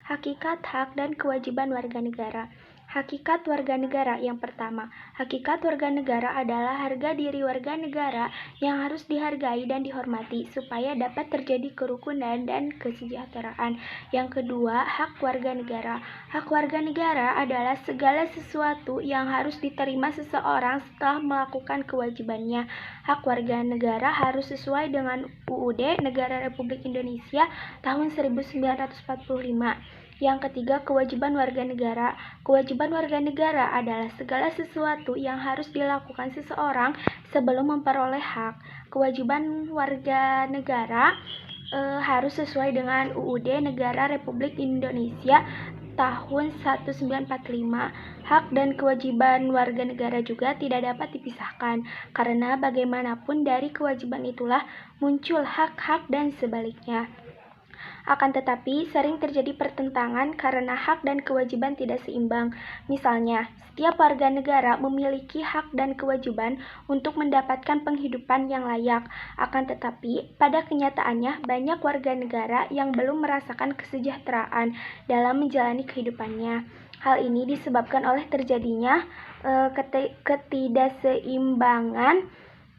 Hakikat hak dan kewajiban warga negara. Hakikat warga negara yang pertama. Hakikat warga negara adalah harga diri warga negara yang harus dihargai dan dihormati supaya dapat terjadi kerukunan dan kesejahteraan. Yang kedua, hak warga negara. Hak warga negara adalah segala sesuatu yang harus diterima seseorang setelah melakukan kewajibannya. Hak warga negara harus sesuai dengan UUD Negara Republik Indonesia tahun 1945. Yang ketiga, kewajiban warga negara. Kewajiban warga negara adalah segala sesuatu yang harus dilakukan seseorang sebelum memperoleh hak. Kewajiban warga negara harus sesuai dengan UUD Negara Republik Indonesia tahun 1945. Hak dan kewajiban warga negara juga tidak dapat dipisahkan, karena bagaimanapun dari kewajiban itulah muncul hak-hak dan sebaliknya. Akan tetapi, sering terjadi pertentangan karena hak dan kewajiban tidak seimbang. Misalnya, setiap warga negara memiliki hak dan kewajiban untuk mendapatkan penghidupan yang layak. Akan tetapi, pada kenyataannya banyak warga negara yang belum merasakan kesejahteraan dalam menjalani kehidupannya. Hal ini disebabkan oleh terjadinya ketidakseimbangan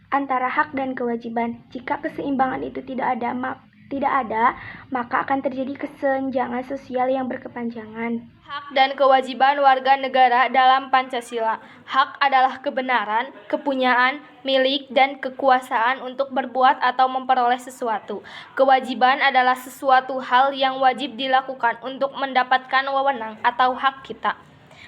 antara hak dan kewajiban. Jika keseimbangan itu tidak ada, maka akan terjadi kesenjangan sosial yang berkepanjangan. Hak dan kewajiban warga negara dalam Pancasila. Hak adalah kebenaran, kepunyaan, milik, dan kekuasaan untuk berbuat atau memperoleh sesuatu. Kewajiban adalah sesuatu hal yang wajib dilakukan untuk mendapatkan wewenang atau hak kita.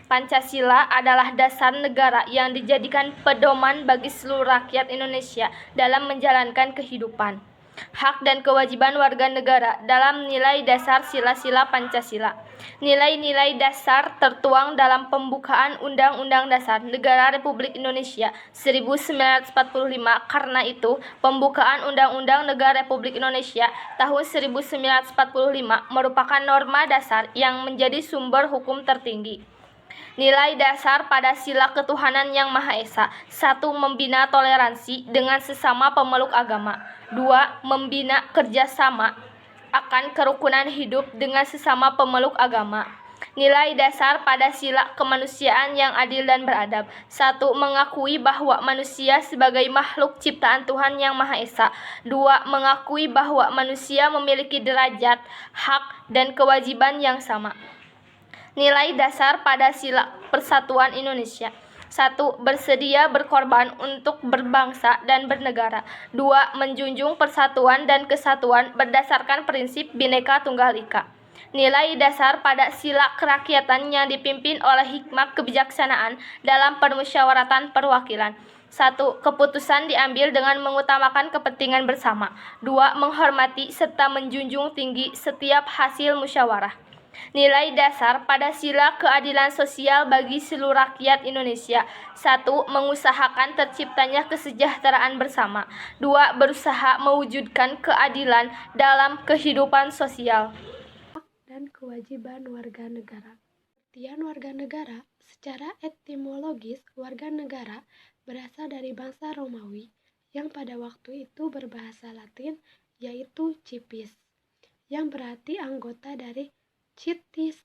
Pancasila adalah dasar negara yang dijadikan pedoman bagi seluruh rakyat Indonesia dalam menjalankan kehidupan. Hak dan kewajiban warga negara dalam nilai dasar sila-sila Pancasila. Nilai-nilai dasar tertuang dalam pembukaan Undang-Undang Dasar Negara Republik Indonesia 1945. Karena itu, pembukaan Undang-Undang Negara Republik Indonesia tahun 1945 merupakan norma dasar yang menjadi sumber hukum tertinggi. Nilai dasar pada sila ketuhanan yang Maha Esa. 1. Membina toleransi dengan sesama pemeluk agama. 2. Membina kerjasama akan kerukunan hidup dengan sesama pemeluk agama. Nilai dasar pada sila kemanusiaan yang adil dan beradab. 1. Mengakui bahwa manusia sebagai makhluk ciptaan Tuhan yang Maha Esa. 2. Mengakui bahwa manusia memiliki derajat, hak, dan kewajiban yang sama. Nilai dasar pada sila persatuan Indonesia. 1. Bersedia berkorban untuk berbangsa dan bernegara. 2. Menjunjung persatuan dan kesatuan berdasarkan prinsip Bhinneka Tunggal Ika. Nilai dasar pada sila kerakyatan yang dipimpin oleh hikmat kebijaksanaan dalam permusyawaratan perwakilan. 1. Keputusan diambil dengan mengutamakan kepentingan bersama. 2. Menghormati serta menjunjung tinggi setiap hasil musyawarah. Nilai dasar pada sila keadilan sosial bagi seluruh rakyat Indonesia. 1. Mengusahakan terciptanya kesejahteraan bersama. 2. Berusaha mewujudkan keadilan dalam kehidupan sosial. Hak dan kewajiban warga negara. Pengertian warga negara secara etimologis, warga negara berasal dari bangsa Romawi yang pada waktu itu berbahasa Latin, yaitu civis, yang berarti anggota dari Cities.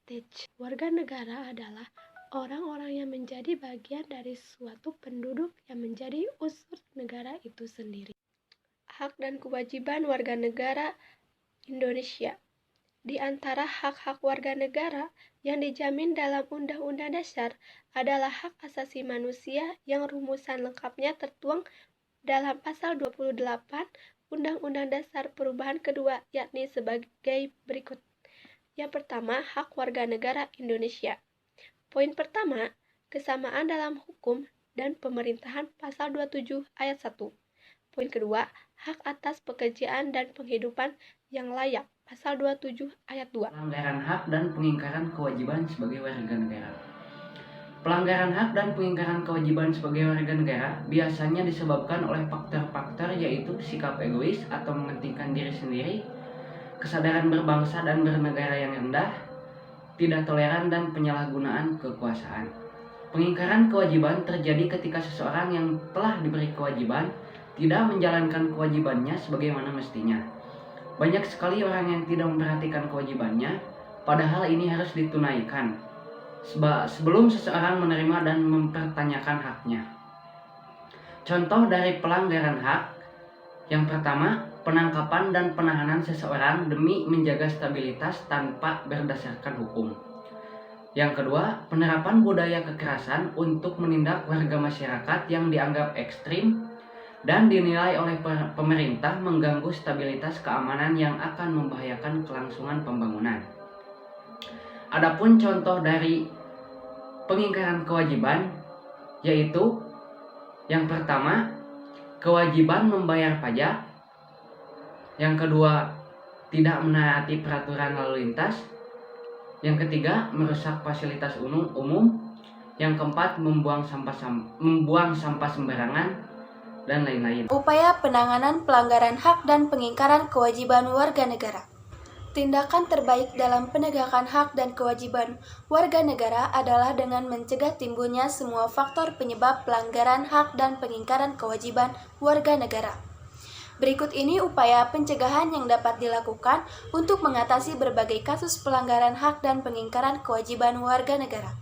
Warga negara adalah orang-orang yang menjadi bagian dari suatu penduduk yang menjadi unsur negara itu sendiri. Hak dan kewajiban warga negara Indonesia. Di antara hak-hak warga negara yang dijamin dalam Undang-Undang Dasar adalah hak asasi manusia yang rumusan lengkapnya tertuang dalam pasal 28 Undang-Undang Dasar Perubahan kedua, yakni sebagai berikut. Yang pertama, hak warga negara Indonesia. Poin pertama, kesamaan dalam hukum dan pemerintahan pasal 27 ayat 1. Poin kedua, hak atas pekerjaan dan penghidupan yang layak pasal 27 ayat 2. Pelanggaran hak dan pengingkaran kewajiban sebagai warga negara. Pelanggaran hak dan pengingkaran kewajiban sebagai warga negara biasanya disebabkan oleh faktor-faktor yaitu sikap egois atau mementingkan diri sendiri, kesadaran berbangsa dan bernegara yang rendah, tidak toleran, dan penyalahgunaan kekuasaan. Pengingkaran kewajiban terjadi ketika seseorang yang telah diberi kewajiban tidak menjalankan kewajibannya sebagaimana mestinya. Banyak sekali orang yang tidak memperhatikan kewajibannya, padahal ini harus ditunaikan sebelum seseorang menerima dan mempertanyakan haknya. Contoh dari pelanggaran hak: yang pertama, penangkapan dan penahanan seseorang demi menjaga stabilitas tanpa berdasarkan hukum. Yang kedua, penerapan budaya kekerasan untuk menindak warga masyarakat yang dianggap ekstrim dan dinilai oleh pemerintah mengganggu stabilitas keamanan yang akan membahayakan kelangsungan pembangunan. Adapun contoh dari pengingkaran kewajiban yaitu yang pertama, kewajiban membayar pajak. Yang kedua, tidak menaati peraturan lalu lintas. Yang ketiga, merusak fasilitas umum. Yang keempat, membuang sampah sembarangan, dan lain-lain. Upaya penanganan pelanggaran hak dan pengingkaran kewajiban warga negara. Tindakan terbaik dalam penegakan hak dan kewajiban warga negara adalah dengan mencegah timbulnya semua faktor penyebab pelanggaran hak dan pengingkaran kewajiban warga negara. Berikut ini upaya pencegahan yang dapat dilakukan untuk mengatasi berbagai kasus pelanggaran hak dan pengingkaran kewajiban warga negara.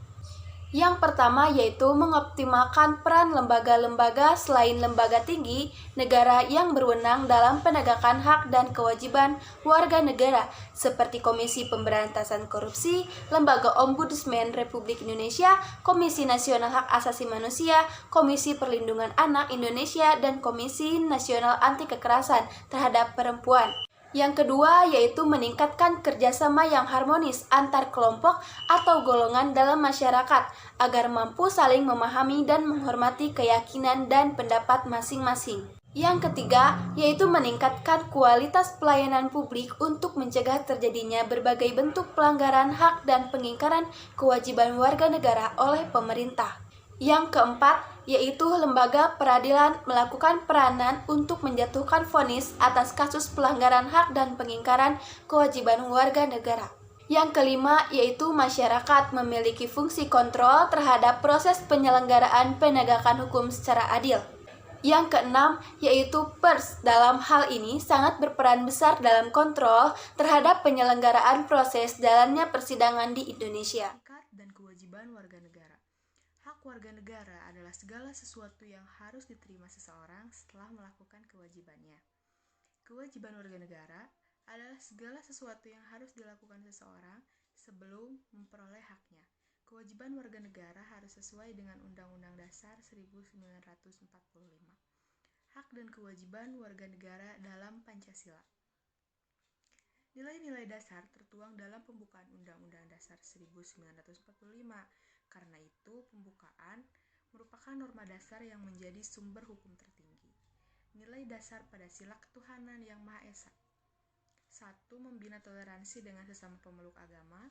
Yang pertama yaitu mengoptimalkan peran lembaga-lembaga selain lembaga tinggi negara yang berwenang dalam penegakan hak dan kewajiban warga negara seperti Komisi Pemberantasan Korupsi, Lembaga Ombudsman Republik Indonesia, Komisi Nasional Hak Asasi Manusia, Komisi Perlindungan Anak Indonesia, dan Komisi Nasional Anti Kekerasan Terhadap Perempuan. Yang kedua yaitu meningkatkan kerjasama yang harmonis antar kelompok atau golongan dalam masyarakat agar mampu saling memahami dan menghormati keyakinan dan pendapat masing-masing. Yang ketiga yaitu meningkatkan kualitas pelayanan publik untuk mencegah terjadinya berbagai bentuk pelanggaran hak dan pengingkaran kewajiban warga negara oleh pemerintah. Yang keempat, yaitu lembaga peradilan melakukan peranan untuk menjatuhkan vonis atas kasus pelanggaran hak dan pengingkaran kewajiban warga negara. Yang kelima, yaitu masyarakat memiliki fungsi kontrol terhadap proses penyelenggaraan penegakan hukum secara adil. Yang keenam, yaitu pers dalam hal ini sangat berperan besar dalam kontrol terhadap penyelenggaraan proses jalannya persidangan di Indonesia. Hak dan kewajiban warga negara. Hak warga negara adalah segala sesuatu yang harus diterima seseorang setelah melakukan kewajibannya. Kewajiban warga negara adalah segala sesuatu yang harus dilakukan seseorang sebelum memperoleh haknya. Kewajiban warga negara harus sesuai dengan Undang-Undang Dasar 1945. Hak dan kewajiban warga negara dalam Pancasila. Nilai-nilai dasar tertuang dalam pembukaan Undang-Undang Dasar 1945. Karena itu, pembukaan merupakan norma dasar yang menjadi sumber hukum tertinggi. Nilai dasar pada sila ketuhanan yang Maha Esa. 1. Membina toleransi dengan sesama pemeluk agama.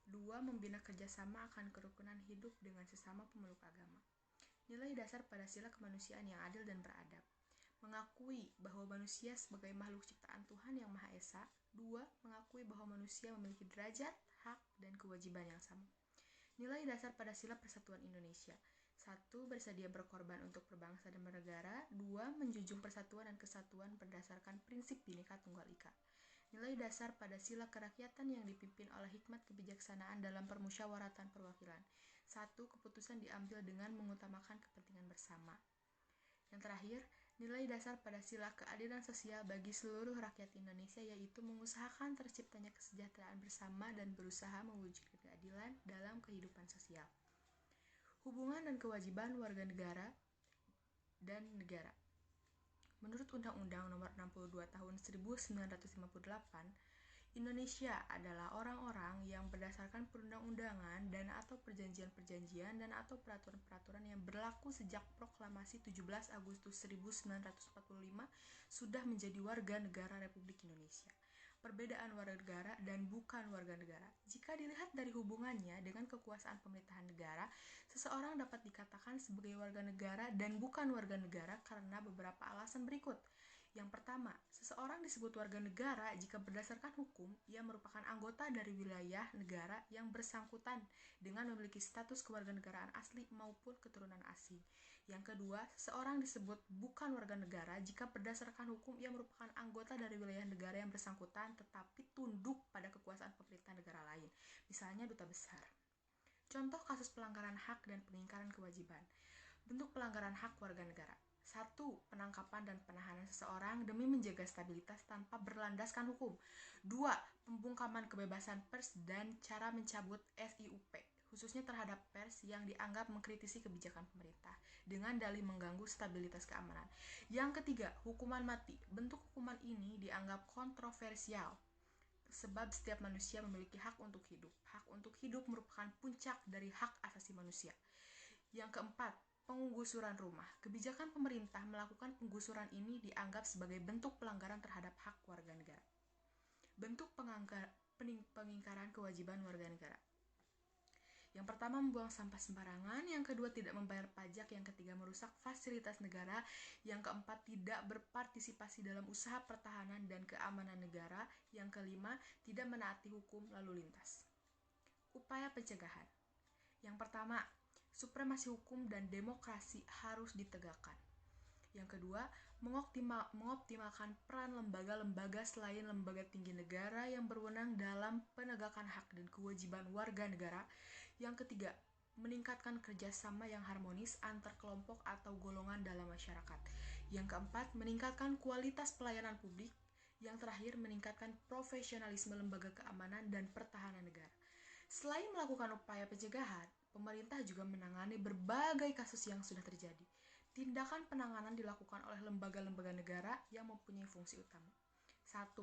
2. Membina kerjasama akan kerukunan hidup dengan sesama pemeluk agama. Nilai dasar pada sila kemanusiaan yang adil dan beradab. Mengakui bahwa manusia sebagai makhluk ciptaan Tuhan yang Maha Esa. 2. Mengakui bahwa manusia memiliki derajat, hak, dan kewajiban yang sama. Nilai dasar pada sila persatuan Indonesia. 1. Bersedia berkorban untuk berbangsa dan bernegara. 2. Menjunjung persatuan dan kesatuan berdasarkan prinsip Bhinneka Tunggal Ika. Nilai dasar pada sila kerakyatan yang dipimpin oleh hikmat kebijaksanaan dalam permusyawaratan perwakilan. 1. Keputusan diambil dengan mengutamakan kepentingan bersama. Yang terakhir, nilai dasar pada sila keadilan sosial bagi seluruh rakyat Indonesia yaitu mengusahakan terciptanya kesejahteraan bersama dan berusaha mewujudkan keadilan dalam kehidupan sosial. Hubungan dan kewajiban warga negara dan negara. Menurut Undang-Undang Nomor 62 Tahun 1958, Indonesia adalah orang-orang yang berdasarkan perundang-undangan dan atau perjanjian-perjanjian dan atau peraturan-peraturan yang berlaku sejak proklamasi 17 Agustus 1945 sudah menjadi warga negara Republik Indonesia. Perbedaan warga negara dan bukan warga negara. Jika dilihat dari hubungannya dengan kekuasaan pemerintahan negara, seseorang dapat dikatakan sebagai warga negara dan bukan warga negara karena beberapa alasan berikut. Yang pertama, seseorang disebut warga negara jika berdasarkan hukum ia merupakan anggota dari wilayah negara yang bersangkutan dengan memiliki status kewarganegaraan asli maupun keturunan asing. Yang kedua, seseorang disebut bukan warga negara jika berdasarkan hukum ia merupakan anggota dari wilayah negara yang bersangkutan tetapi tunduk pada kekuasaan pemerintah negara lain. misalnya duta besar. Contoh kasus pelanggaran hak dan pengingkaran kewajiban. Bentuk pelanggaran hak warga negara. 1. Penangkapan dan penahanan seseorang demi menjaga stabilitas tanpa berlandaskan hukum. 2. Pembungkaman kebebasan pers dan cara mencabut SIUP, khususnya terhadap pers yang dianggap mengkritisi kebijakan pemerintah dengan dalih mengganggu stabilitas keamanan. Yang ketiga, hukuman mati. Bentuk hukuman ini dianggap kontroversial sebab setiap manusia memiliki hak untuk hidup. Hak untuk hidup merupakan puncak dari hak asasi manusia. Yang keempat, penggusuran rumah. Kebijakan pemerintah melakukan penggusuran ini dianggap sebagai bentuk pelanggaran terhadap hak warga negara. Bentuk pengingkaran kewajiban warga negara. Yang pertama, membuang sampah sembarangan. Yang kedua, tidak membayar pajak. Yang ketiga, merusak fasilitas negara. Yang keempat, tidak berpartisipasi dalam usaha pertahanan dan keamanan negara. Yang kelima, tidak menaati hukum lalu lintas. Upaya pencegahan. Yang pertama, supremasi hukum dan demokrasi harus ditegakkan. Yang kedua, mengoptimalkan peran lembaga-lembaga selain lembaga tinggi negara yang berwenang dalam penegakan hak dan kewajiban warga negara. Yang ketiga, meningkatkan kerjasama yang harmonis antar kelompok atau golongan dalam masyarakat. Yang keempat, meningkatkan kualitas pelayanan publik. Yang terakhir, meningkatkan profesionalisme lembaga keamanan dan pertahanan negara. Selain melakukan upaya pencegahan, pemerintah juga menangani berbagai kasus yang sudah terjadi. Tindakan penanganan dilakukan oleh lembaga-lembaga negara yang mempunyai fungsi utama. 1.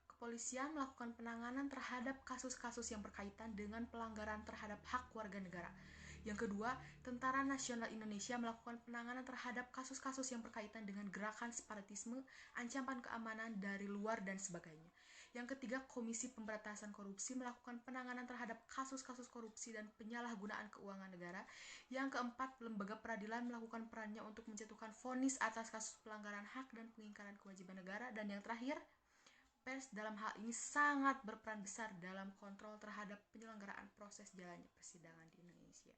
Kepolisian melakukan penanganan terhadap kasus-kasus yang berkaitan dengan pelanggaran terhadap hak warga negara. Yang kedua, Tentara Nasional Indonesia melakukan penanganan terhadap kasus-kasus yang berkaitan dengan gerakan separatisme, ancaman keamanan dari luar, dan sebagainya. Yang ketiga, Komisi Pemberantasan Korupsi melakukan penanganan terhadap kasus-kasus korupsi dan penyalahgunaan keuangan negara. Yang keempat, lembaga peradilan melakukan perannya untuk menjatuhkan vonis atas kasus pelanggaran hak dan pengingkaran kewajiban negara. Dan yang terakhir, pers dalam hal ini sangat berperan besar dalam kontrol terhadap penyelenggaraan proses jalannya persidangan di Indonesia.